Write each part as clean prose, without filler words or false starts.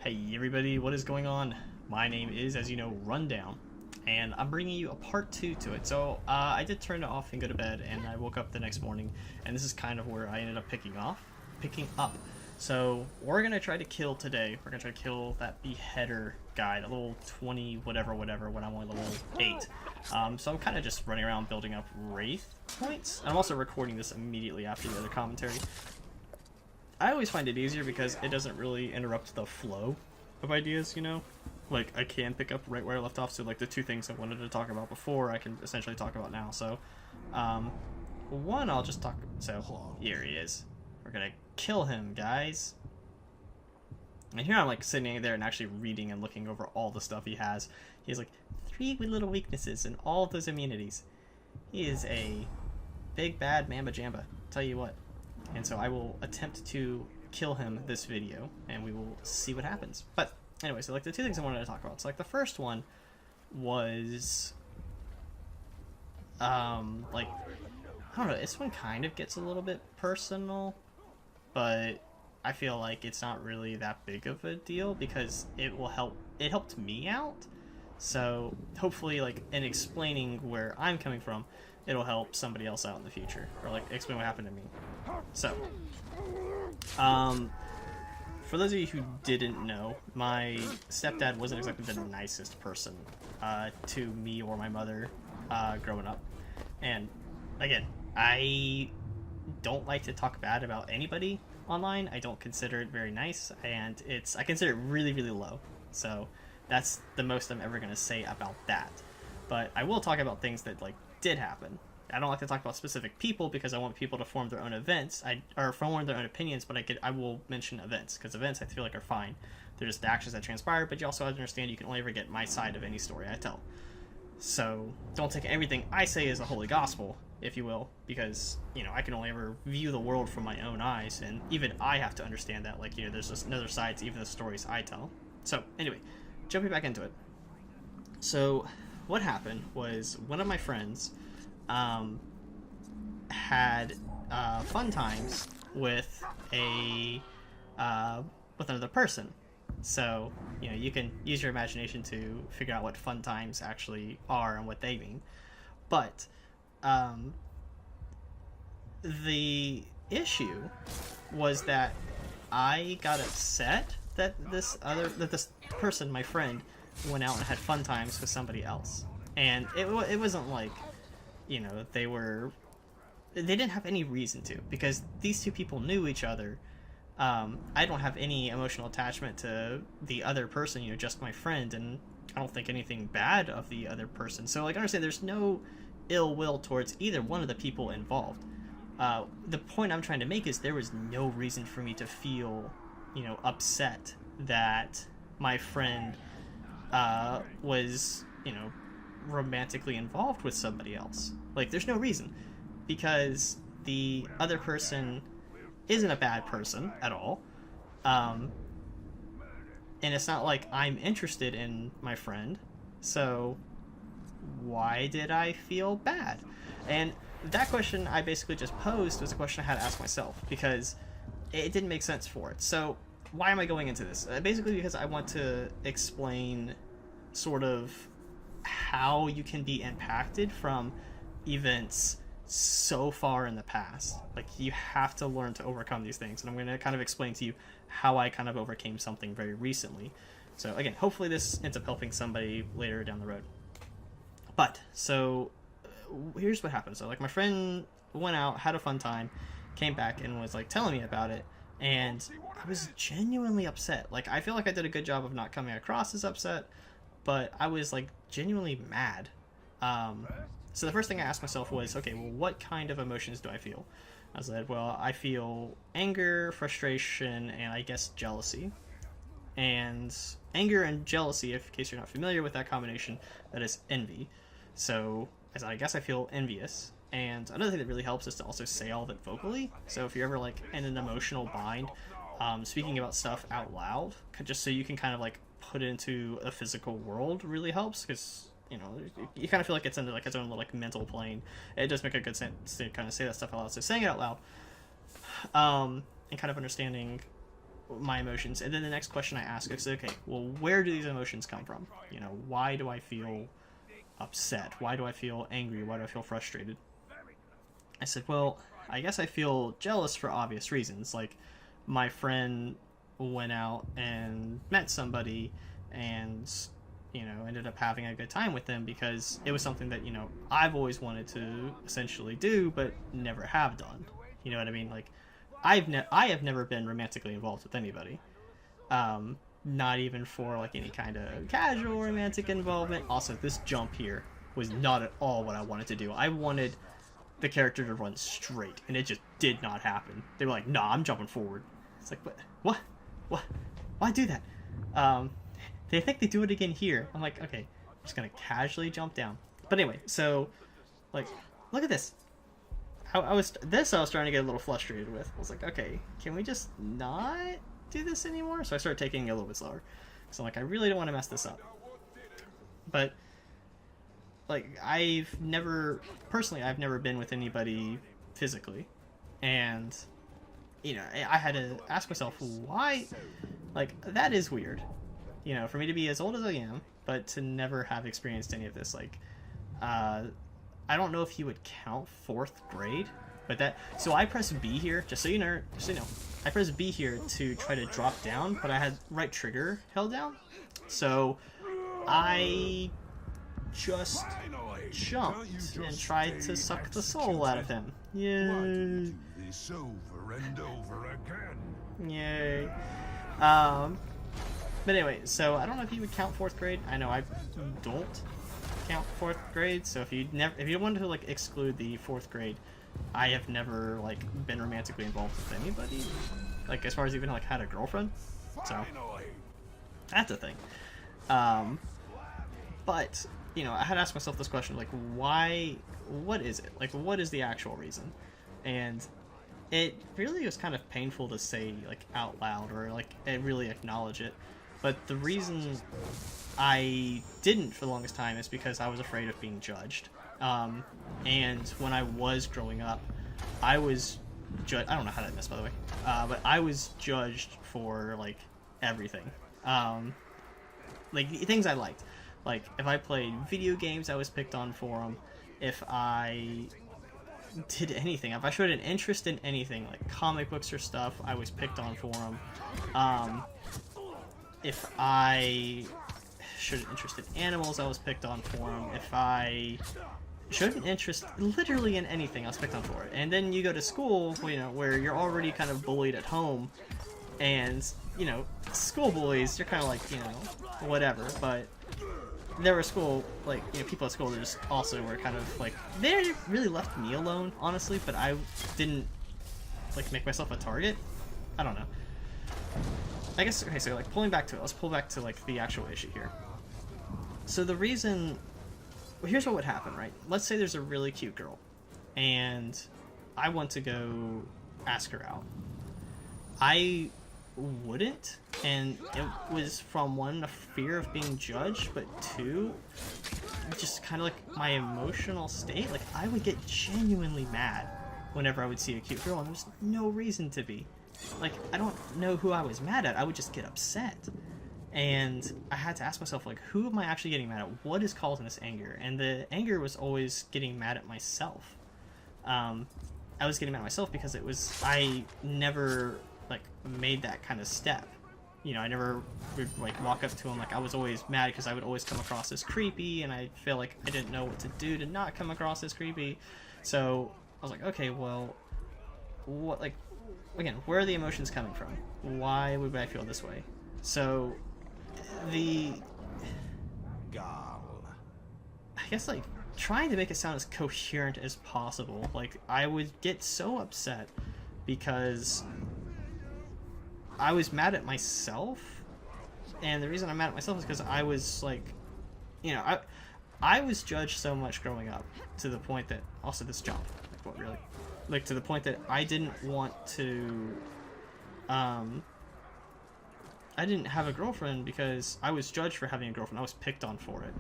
Hey everybody, what is going on? My name is, as you know, Rundown, and I'm bringing you a part 2 to it. So I did turn it off and go to bed, and I woke up the next morning, and this is kind of where I ended up picking up. So we're gonna try to kill today. We're gonna try to kill that beheader guy, that little 20 whatever when I'm only level 8. So I'm kind of just running around building up Wraith points. I'm also recording this immediately after the other commentary. I always find it easier because it doesn't really interrupt the flow of ideas, you know? Like, I can pick up right where I left off, so like the two things I wanted to talk about before, I can essentially talk about now. So, one, I'll just talk, so here he is. We're gonna kill him, guys. And here I'm like sitting there and actually reading and looking over all the stuff he has. He has like 3 little weaknesses and all of those immunities. He is a big bad mamba jamba, tell you what. And so I will attempt to kill him this video, and we will see what happens. But anyway, so like the two things I wanted to talk about. So like the first one was, like, I don't know, this one kind of gets a little bit personal, but I feel like it's not really that big of a deal because it will help. It helped me out, so hopefully, like in explaining where I'm coming from, it'll help somebody else out in the future, or like explain what happened to me. So, for those of you who didn't know, my stepdad wasn't exactly the nicest person to me or my mother growing up. And again, I don't like to talk bad about anybody online. I don't consider it very nice, and I consider it really, really low. So that's the most I'm ever going to say about that. But I will talk about things that like did happen. I don't like to talk about specific people because I want people to form their own events, or form their own opinions, but I will mention events, because events I feel like are fine. They're just the actions that transpire, but you also have to understand you can only ever get my side of any story I tell. So don't take everything I say as the holy gospel, if you will, because, you know, I can only ever view the world from my own eyes, and even I have to understand that, like, you know, there's just another side to even the stories I tell. So anyway, jumping back into it. So what happened was one of my friends had fun times with with another person. So, you know, you can use your imagination to figure out what fun times actually are and what they mean. But the issue was that I got upset that this person, my friend, went out and had fun times with somebody else. And it wasn't like, you know, they didn't have any reason to, because these two people knew each other. I don't have any emotional attachment to the other person, you know, just my friend, and I don't think anything bad of the other person. So, like, understand there's no ill will towards either one of the people involved. The point I'm trying to make is there was no reason for me to feel, you know, upset that my friend was, you know, romantically involved with somebody else. Like, there's no reason, because the other person isn't a bad person at all, and it's not like I'm interested in my friend, so why did I feel bad? And that question I basically just posed was a question I had to ask myself, because it didn't make sense for it. So why am I going into this? Basically because I want to explain sort of how you can be impacted from events so far in the past. Like, you have to learn to overcome these things, and I'm going to kind of explain to you how I kind of overcame something very recently. So again, hopefully this ends up helping somebody later down the road. But so here's what happened. So like, my friend went out, had a fun time, came back and was like telling me about it, and I was genuinely upset. Like, I feel like I did a good job of not coming across as upset, but I was like genuinely mad. So the first thing I asked myself was, okay, well, what kind of emotions do I feel? I said, well, I feel anger, frustration, and I guess jealousy. And anger and jealousy, if in case you're not familiar with that combination, that is envy. So I guess I feel envious. And another thing that really helps is to also say all of it vocally. So if you're ever like in an emotional bind, speaking about stuff out loud, just so you can kind of like put it into a physical world, really helps, because, you know, you kind of feel like it's in like its own little like mental plane. It does make a good sense to kind of say that stuff out loud. So saying it out loud, and kind of understanding my emotions, and then the next question I ask is, okay, well, where do these emotions come from? You know, why do I feel upset? Why do I feel angry? Why do I feel frustrated? I said, well, I guess I feel jealous for obvious reasons. Like, my friend went out and met somebody and, you know, ended up having a good time with them because it was something that, you know, I've always wanted to essentially do but never have done. You know what I mean? Like, I have never been romantically involved with anybody. Not even for, like, any kind of casual romantic involvement. Also, this jump here was not at all what I wanted to do. I wanted the character to run straight, and it just did not happen. They were like, nah, I'm jumping forward. It's like, what? Why do that? They think they do it again here. I'm like, okay, I'm just gonna casually jump down. But anyway, so, like, look at this. I was starting to get a little frustrated with. I was like, okay, can we just not do this anymore? So I started taking it a little bit slower. So I'm like, I really don't want to mess this up. But, like, I've never been with anybody physically. And, you know, I had to ask myself, why? Like, that is weird. You know, for me to be as old as I am, but to never have experienced any of this. Like, I don't know if you would count 4th grade, but that... So I pressed B here, just so you know. I pressed B here to try to drop down, but I had right trigger held down. So I just jumped and tried to suck the soul out of him. Yay. Yay. But anyway, so I don't know if you would count 4th grade. I know I don't count 4th grade, so if you wanted to, like, exclude the 4th grade, I have never, like, been romantically involved with anybody, like, as far as even, like, had a girlfriend, so that's a thing. But, you know, I had to ask myself this question, like, why, what is it? Like, what is the actual reason? And it really was kind of painful to say, like, out loud, or, like, really acknowledge it. But the reason I didn't for the longest time is because I was afraid of being judged. And when I was growing up, I was judged. I don't know how to miss, by the way. But I was judged for, like, everything. Like, things I liked. Like, if I played video games, I was picked on for them. If I did anything, if I showed an interest in anything, like comic books or stuff, I was picked on for them. If I showed an interest in animals, I was picked on for them. If I showed an interest literally in anything, I was picked on for it. And then you go to school, you know, where you're already kind of bullied at home, and, you know, school bullies, you're kind of like, you know, whatever, but there were school, like, you know, people at school that just also were kind of, like, they really left me alone, honestly, but I didn't, like, make myself a target. I don't know. I guess, okay, so, like, pulling back to it, let's pull back to, like, the actual issue here. So the reason, well, here's what would happen, right? Let's say there's a really cute girl, and I want to go ask her out. I wouldn't, and it was from, one, a fear of being judged, but two, just kind of like my emotional state. Like, I would get genuinely mad whenever I would see a cute girl, and there's no reason to be. Like, I don't know who I was mad at. I would just get upset. And I had to ask myself, like, who am I actually getting mad at? What is causing this anger? And the anger was always getting mad at myself. I was getting mad at myself because it was, I never, like, made that kind of step. You know, I never would, like, walk up to him. Like, I was always mad because I would always come across as creepy, and I feel like I didn't know what to do to not come across as creepy. So I was like, okay, well, what, like, again, where are the emotions coming from? Why would I feel this way? So I guess, like, trying to make it sound as coherent as possible, like, I would get so upset because I was mad at myself, and the reason I'm mad at myself is because I was, like, you know, I was judged so much growing up, to the point that, also this jump, like, what, really? Like, to the point that I didn't want to, I didn't have a girlfriend because I was judged for having a girlfriend. I was picked on for it.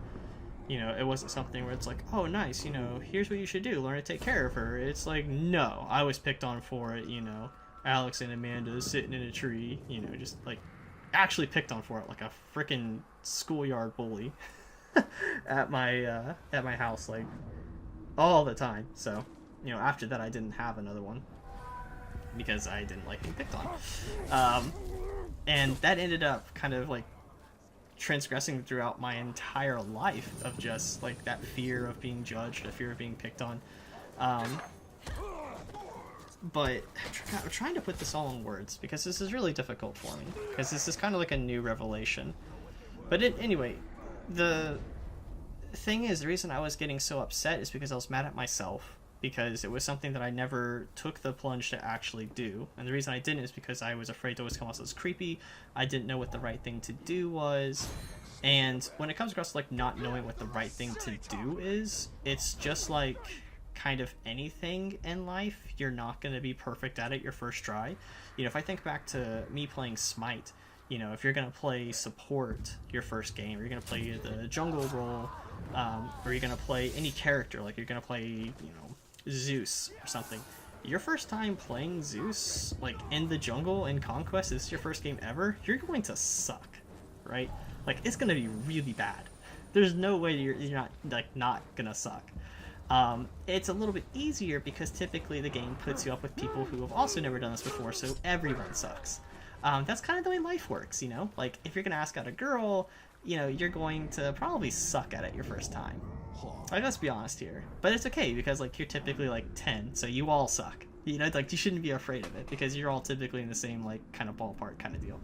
You know, it wasn't something where it's like, oh, nice, you know, here's what you should do, learn to take care of her. It's like, no, I was picked on for it, you know. Alex and Amanda sitting in a tree, you know, just like actually picked on for it like a freaking schoolyard bully at my house like all the time. So, you know, after that I didn't have another one because I didn't like being picked on. And that ended up kind of like transgressing throughout my entire life of just like that fear of being judged, a fear of being picked on. But I'm trying to put this all in words because this is really difficult for me because this is kind of like a new revelation. But anyway, the thing is, the reason I was getting so upset is because I was mad at myself because it was something that I never took the plunge to actually do. And the reason I didn't is because I was afraid to always come off as creepy. I didn't know what the right thing to do was. And when it comes across to like not knowing what the right thing to do is, it's just like kind of anything in life. You're not going to be perfect at it your first try. You know, if I think back to me playing Smite, you know, if you're going to play support your first game, or you're going to play the jungle role, or you're going to play any character, like you're going to play, you know, Zeus or something, your first time playing Zeus, like in the jungle in Conquest, this is your first game ever, you're going to suck, right? Like, it's going to be really bad. There's no way you're not, like, not going to suck. It's a little bit easier because typically the game puts you up with people who have also never done this before, so everyone sucks. That's kind of the way life works, you know? Like, if you're going to ask out a girl, you know, you're going to probably suck at it your first time. Like, let's be honest here. But it's okay, because, like, you're typically, like, 10, so you all suck. You know, like, you shouldn't be afraid of it, because you're all typically in the same, like, kind of ballpark kind of deal.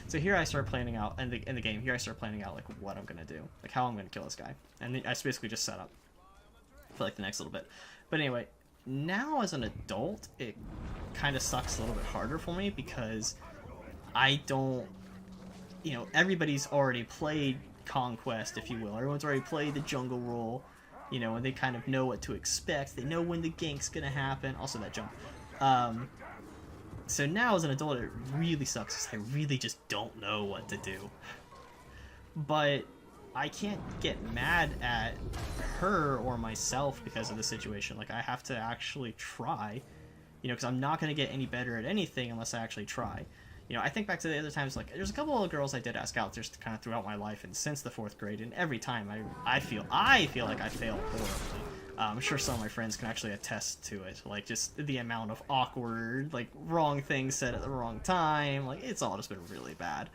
So here I start planning out, in the game, here I start planning out, like, what I'm going to do. Like, how I'm going to kill this guy. And I basically just set up for, like, the next little bit. But anyway, now as an adult, it kind of sucks a little bit harder for me, because I don't, you know, everybody's already played Conquest, if you will. Everyone's already played the jungle role, you know, and they kind of know what to expect. They know when the gank's gonna happen. Also that jump. So now as an adult, it really sucks because I really just don't know what to do. But I can't get mad at her or myself because of the situation. Like, I have to actually try, you know, because I'm not going to get any better at anything unless I actually try. You know, I think back to the other times, like, there's a couple of girls I did ask out just kind of throughout my life and since the 4th grade, and every time I feel like I failed horribly. I'm sure some of my friends can actually attest to it, like, just the amount of awkward, like, wrong things said at the wrong time, like, it's all just been really bad.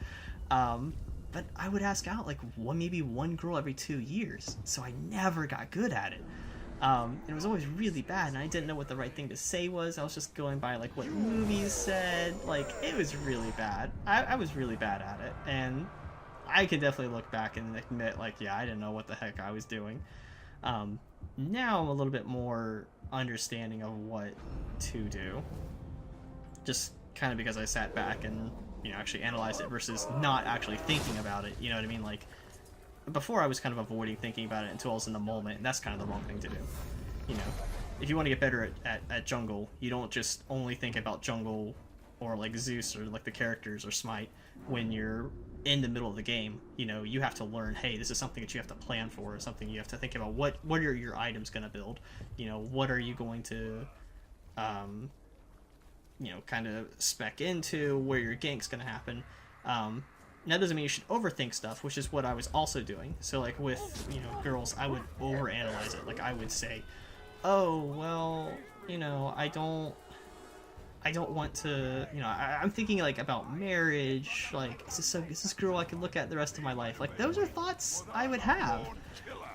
But I would ask out, like, maybe one girl every 2 years, so I never got good at it. It was always really bad, and I didn't know what the right thing to say was. I was just going by, like, what movies said. Like, it was really bad. I was really bad at it, and I could definitely look back and admit, like, yeah, I didn't know what the heck I was doing. Now I'm a little bit more understanding of what to do. Just kind of because I sat back and, you know, actually analyzed it versus not actually thinking about it, you know what I mean? Like, before I was kind of avoiding thinking about it until I was in the moment, and that's kind of the wrong thing to do. You know, if you want to get better at jungle, you don't just only think about jungle or like Zeus or like the characters or Smite when you're in the middle of the game. You know, you have to learn, hey, this is something that you have to plan for, or something you have to think about. What are your items going to build? You know, what are you going to, you know, kind of spec into, where your gank's going to happen. That doesn't mean you should overthink stuff, which is what I was also doing. So, like, with, you know, girls, I would overanalyze it. Like, I would say, oh, well, you know, I don't want to, you know, I'm thinking, like, about marriage. Like, is this girl I could look at the rest of my life? Like, those are thoughts I would have.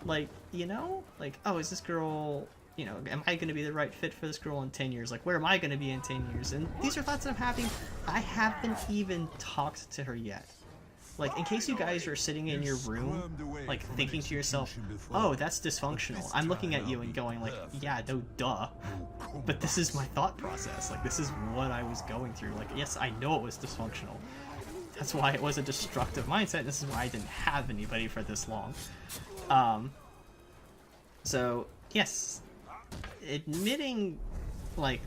Like, you know? Like, oh, is this girl, you know, am I going to be the right fit for this girl in 10 years? Like, where am I going to be in 10 years? And these are thoughts that I'm having. I haven't even talked to her yet. Like, in case you guys are sitting in your room, like, thinking to yourself, oh, that's dysfunctional. I'm looking at you and going, like, yeah, no, duh. But this is my thought process. Like, this is what I was going through. Like, yes, I know it was dysfunctional. That's why it was a destructive mindset. This is why I didn't have anybody for this long. So, yes, admitting, like,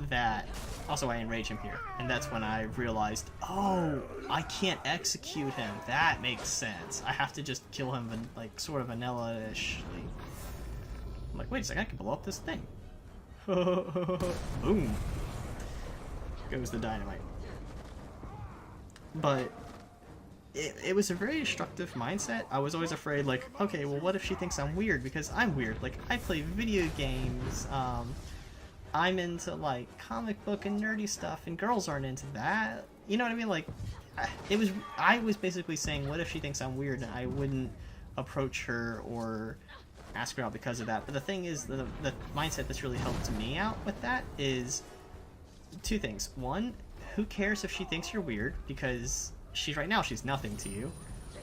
that. Also, I enrage him here, and that's when I realized, oh, I can't execute him. That makes sense. I have to just kill him, like, sort of vanilla-ish. I'm like, wait a second, I can blow up this thing. Boom. goes the dynamite. But it was a very destructive mindset. I was always afraid, like, okay, well, what if she thinks I'm weird? Because I'm weird. Like, I play video games, I'm into, like, comic book and nerdy stuff, and girls aren't into that. You know what I mean? Like, I was basically saying, what if she thinks I'm weird, and I wouldn't approach her or ask her out because of that. But the thing is, the mindset that's really helped me out with that is two things. One, who cares if she thinks you're weird, because right now she's nothing to you.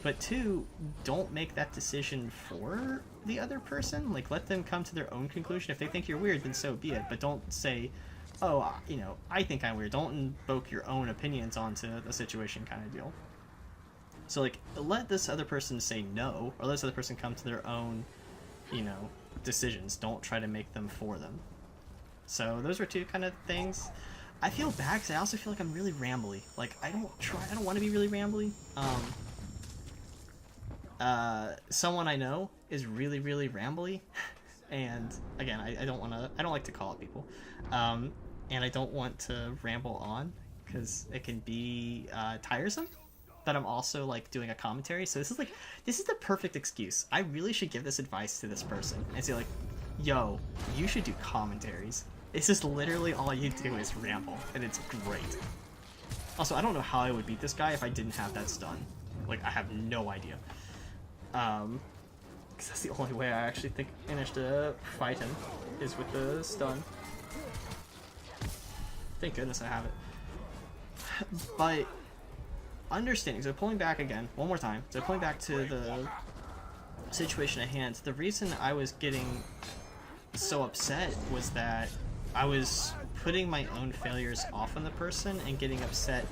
But two, don't make that decision for the other person. Like, let them come to their own conclusion. If they think you're weird, then so be it. But don't say, oh, you know, I think I'm weird. Don't invoke your own opinions onto the situation kind of deal. So, like, let this other person say no, or let this other person come to their own, you know, decisions. Don't try to make them for them. So those are two kind of things. I feel bad because I also feel like I'm really rambly. Like, I don't want to be really rambly. Someone I know is really, really rambly, and again, I don't like to call out people, and I don't want to ramble on because it can be tiresome. But I'm also like doing a commentary, so this is the perfect excuse. I really should give this advice to this person and say, like, yo, you should do commentaries. It's just literally all you do is ramble, and it's great. Also, I don't know how I would beat this guy if I didn't have that stun. Like, I have no idea. Because that's the only way I actually think managed to fight him, is with the stun. Thank goodness I have it. But understanding, so pulling back again, one more time, so pulling back to the situation at hand, the reason I was getting so upset was that I was putting my own failures off on the person and getting upset.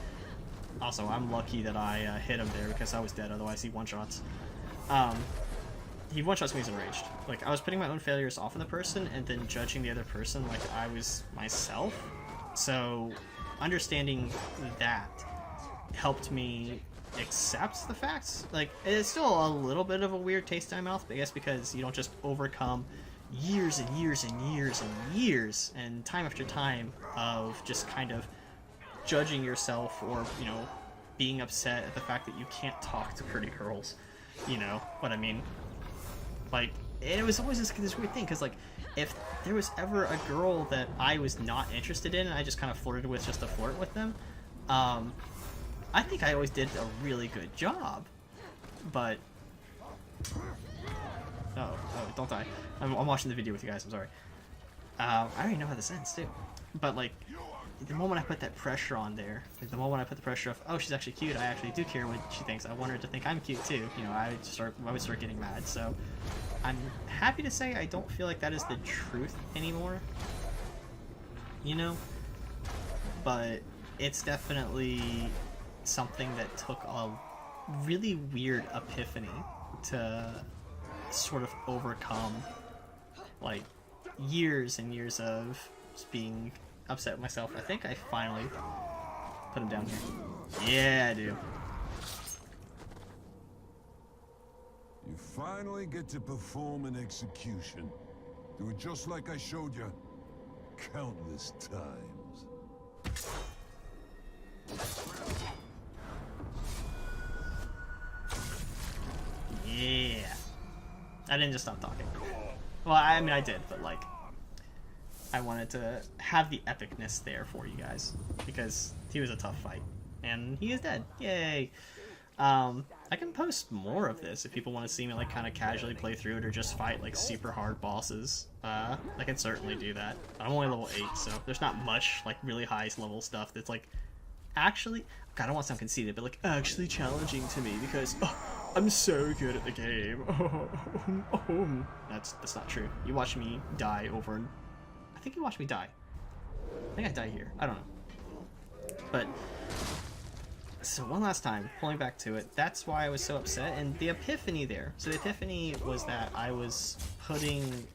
Also, I'm lucky that I hit him there because I was dead, otherwise he one-shots. He one-shots me as enraged. Like, I was putting my own failures off on the person and then judging the other person like I was myself. So, understanding that helped me accept the facts. Like, it's still a little bit of a weird taste in my mouth, but I guess because you don't just overcome years and years and years and years and time after time of just kind of judging yourself or, you know, being upset at the fact that you can't talk to pretty girls. You know what I mean? Like, it was always this weird thing, because, like, if there was ever a girl that I was not interested in and I just kind of flirted with just to flirt with them, I think I always did a really good job. But oh, don't die. I'm watching the video with you guys, I'm sorry. I already know how this ends, too. But, like, the moment I put that pressure on there, like, the moment I put the pressure of, oh, she's actually cute, I actually do care what she thinks, I want her to think I'm cute, too, you know, I would start getting mad. So, I'm happy to say I don't feel like that is the truth anymore. You know? But it's definitely something that took a really weird epiphany to sort of overcome, like, years and years of just being upset with myself. I think I finally put him down here. Yeah, I do. You finally get to perform an execution. Do it just like I showed you countless times. Yeah. I didn't just stop talking. Well, I mean, I did, but, like, I wanted to have the epicness there for you guys, because he was a tough fight, and he is dead. Yay! I can post more of this if people want to see me, like, kind of casually play through it or just fight, like, super hard bosses. I can certainly do that. I'm only level 8, so there's not much, like, really high level stuff that's, like, actually, God, I don't want to sound conceited, but, like, actually challenging to me, because I'm so good at the game. That's not true. You watch me die over and I think you watched me die. I think I died here. I don't know. But, so one last time, pulling back to it, that's why I was so upset, and the epiphany there. So the epiphany was that I was putting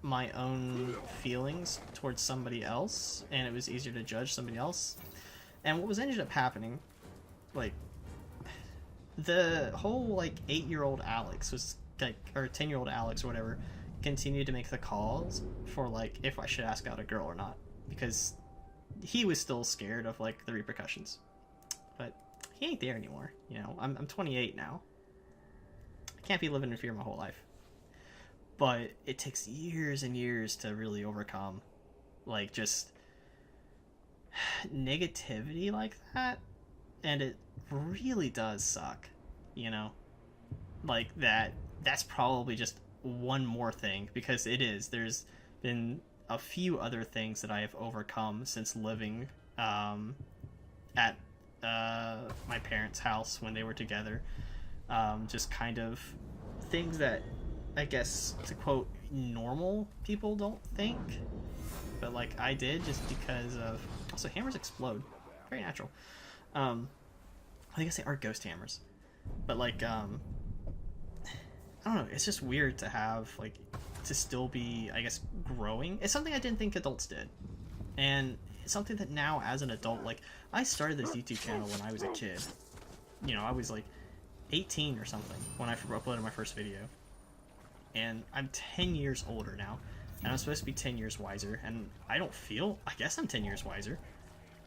my own feelings towards somebody else, and it was easier to judge somebody else. And what was ended up happening, like, the whole, like, 8-year-old Alex was, like, or 10-year-old Alex or whatever, continued to make the calls for, like, if I should ask out a girl or not. Because he was still scared of like the repercussions, but he ain't there anymore. You know, I'm 28 now. I can't be living in fear my whole life. But it takes years and years to really overcome, like, just negativity like that, and it really does suck, you know? Like, that's probably just one more thing, because there's been a few other things that I have overcome since living at my parents' house when they were together. Just kind of things that, I guess, to quote, normal people don't think, but like I did, just because of, also hammers explode, very natural. I guess they are ghost hammers, but like I don't know, it's just weird to have, like, to still be, I guess, growing. It's something I didn't think adults did, and it's something that now as an adult, like, I started this YouTube channel when I was a kid. You know, I was like 18 or something when I uploaded my first video. And I'm 10 years older now, and I'm supposed to be 10 years wiser, and I guess I'm 10 years wiser.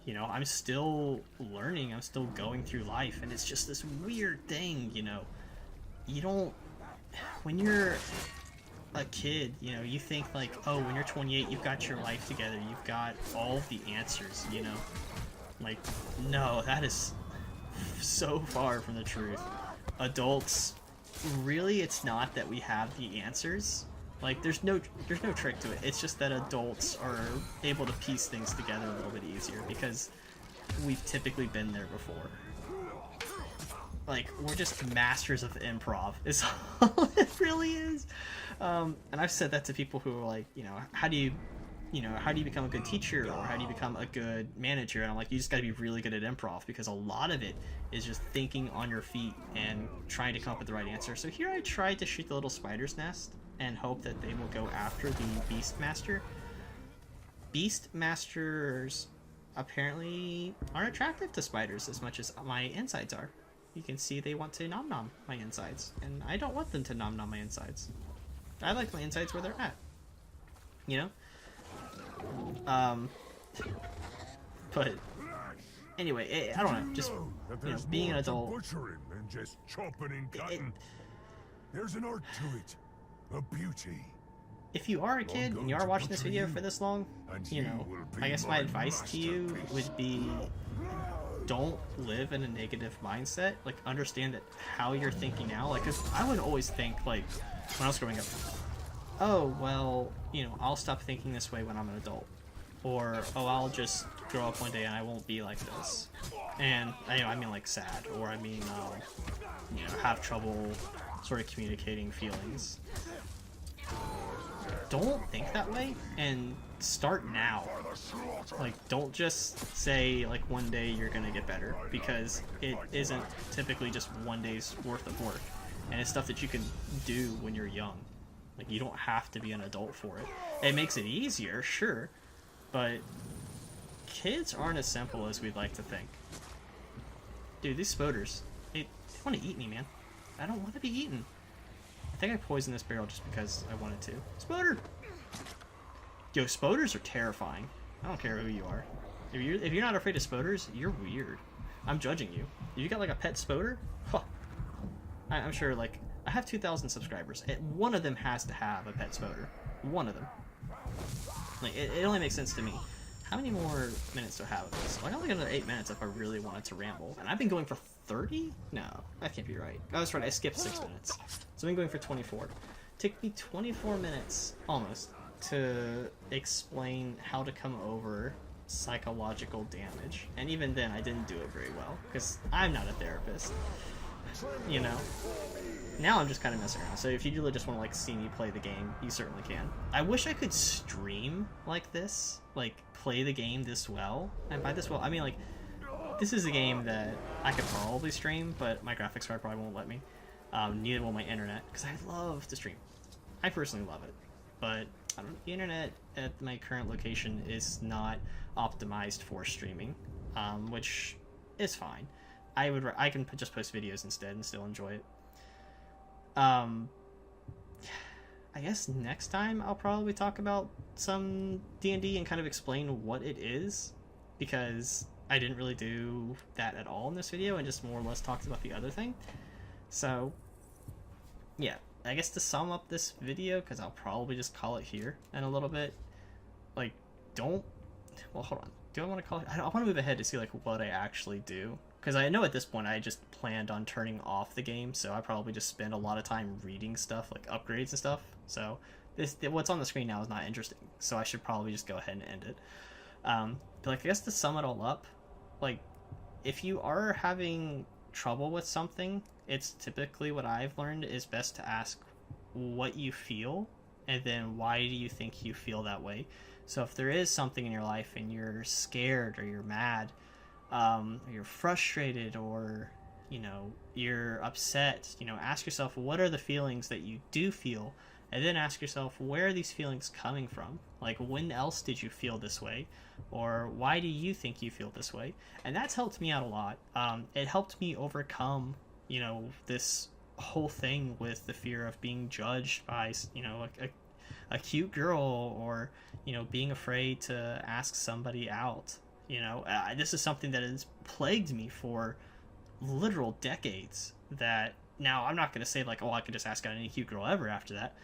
You know, I'm still learning, I'm still going through life, and it's just this weird thing, you know. When you're a kid, you know, you think like, oh, when you're 28, you've got your life together, you've got all of the answers, you know. Like, no, that is so far from the truth. Adults, really, it's not that we have the answers. Like, there's no trick to it. It's just that adults are able to piece things together a little bit easier because we've typically been there before. Like, we're just masters of improv is all it really is. And I've said that to people who are like, you know, how do you become a good teacher, or how do you become a good manager? And I'm like, you just got to be really good at improv, because a lot of it is just thinking on your feet and trying to come up with the right answer. So here I tried to shoot the little spider's nest and hope that they will go after the Beastmaster. Beastmasters apparently aren't attractive to spiders as much as my insides are. You can see they want to nom-nom my insides, and I don't want them to nom-nom my insides. I like my insides where they're at, you know? But anyway, I don't know, just, you know, being an adult, butchering than just chopping and cutting. There's an art to it, a beauty. If you are a kid and you are watching this video for this long, you know, I guess my advice to you would be, don't live in a negative mindset. Like, understand that how you're thinking now, like, 'cause I would always think, like, when I was growing up, oh, well, you know, I'll stop thinking this way when I'm an adult. Or, oh, I'll just grow up one day and I won't be like this. And, you know, I mean, like, sad. Or, I mean, you know, have trouble sort of communicating feelings. Don't think that way, and start now. Like, don't just say, like, one day you're gonna get better, because it isn't typically just one day's worth of work. And it's stuff that you can do when you're young. Like, you don't have to be an adult for it. It makes it easier, sure, but kids aren't as simple as we'd like to think. Dude, these spoders, they want to eat me, man. I don't want to be eaten. I think I poisoned this barrel just because I wanted to. Spoder! Yo, spoders are terrifying. I don't care who you are. If you're not afraid of spoders, you're weird. I'm judging you. If you got, like, a pet spoder? Huh. I'm sure, like, I have 2,000 subscribers. One of them has to have a pet spoder. One of them. Like, it only makes sense to me. How many more minutes do I have of this? Well, I only got another 8 minutes if I really wanted to ramble. And I've been going for 30? No, that can't be right. I was right, I skipped 6 minutes. So I've been going for 24. It took me 24 minutes, almost, to explain how to come over psychological damage. And even then, I didn't do it very well, because I'm not a therapist. You know? Now I'm just kind of messing around. So if you really just want to, like, see me play the game, you certainly can. I wish I could stream like this, like, play the game this well. And by this well, I mean, like, this is a game that I could probably stream, but my graphics card probably won't let me. Neither will my internet, because I love to stream. I personally love it, but I don't, the internet at my current location is not optimized for streaming, which is fine. I can just post videos instead and still enjoy it. I guess next time I'll probably talk about some D&D and kind of explain what it is. because I didn't really do that at all in this video and just more or less talked about the other thing. So, yeah, I guess to sum up this video, because I'll probably just call it here in a little bit, like, don't, well, hold on, do I want to call it, I want to move ahead to see, like, what I actually do, because I know at this point I just planned on turning off the game, so I probably just spend a lot of time reading stuff, like upgrades and stuff, so what's on the screen now is not interesting, so I should probably just go ahead and end it. But, like, I guess to sum it all up, like, if you are having trouble with something, it's typically what I've learned is best to ask what you feel and then why do you think you feel that way. So if there is something in your life and you're scared or you're mad, or you're frustrated, or you're upset, ask yourself, what are the feelings that you do feel, and then ask yourself, where are these feelings coming from? Like, when else did you feel this way? Or why do you think you feel this way? And that's helped me out a lot. It helped me overcome, this whole thing with the fear of being judged by, a cute girl, or, being afraid to ask somebody out. This is something that has plagued me for literal decades, that now I'm not going to say like, oh, I could just ask out any cute girl ever after that,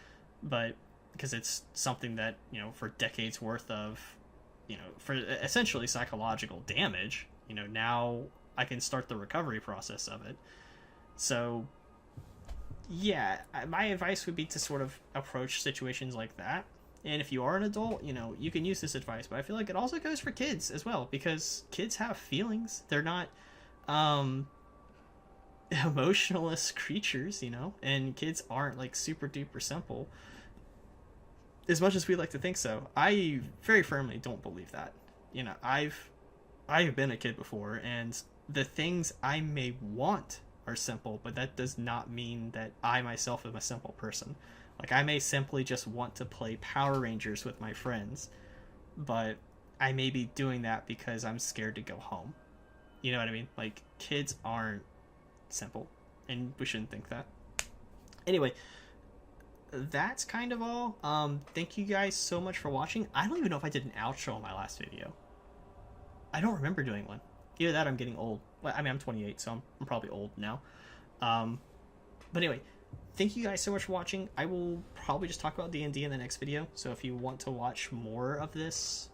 but because it's something that, for decades worth of, for essentially psychological damage, now I can start the recovery process of it. So yeah, my advice would be to sort of approach situations like that. And if you are an adult, you can use this advice, but I feel like it also goes for kids as well, because kids have feelings. They're not emotionless creatures, and kids aren't like super duper simple, as much as we like to think so. I very firmly don't believe that. I've been a kid before, and the things I may want are simple, but that does not mean that I myself am a simple person. Like, I may simply just want to play Power Rangers with my friends, but I may be doing that because I'm scared to go home. You know what I mean? Like, kids aren't simple, and we shouldn't think that. Anyway, that's kind of all. Thank you guys so much for watching. I don't even know if I did an outro on my last video. I don't remember doing one. Either that or I'm getting old. Well, I mean, I'm 28, so I'm probably old now. But anyway, thank you guys so much for watching. I will probably just talk about D&D in the next video, so if you want to watch more of this,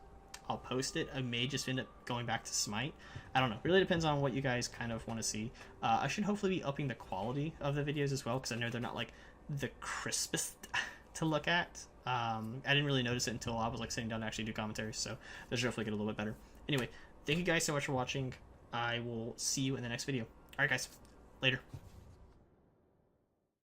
I'll post it. I may just end up going back to Smite. I don't know. Really depends on what you guys kind of want to see. I should hopefully be upping the quality of the videos as well, because I know they're not like the crispest to look at. I didn't really notice it until I was like sitting down to actually do commentary, so those should hopefully get a little bit better. Anyway, thank you guys so much for watching. I will see you in the next video. Alright guys, later.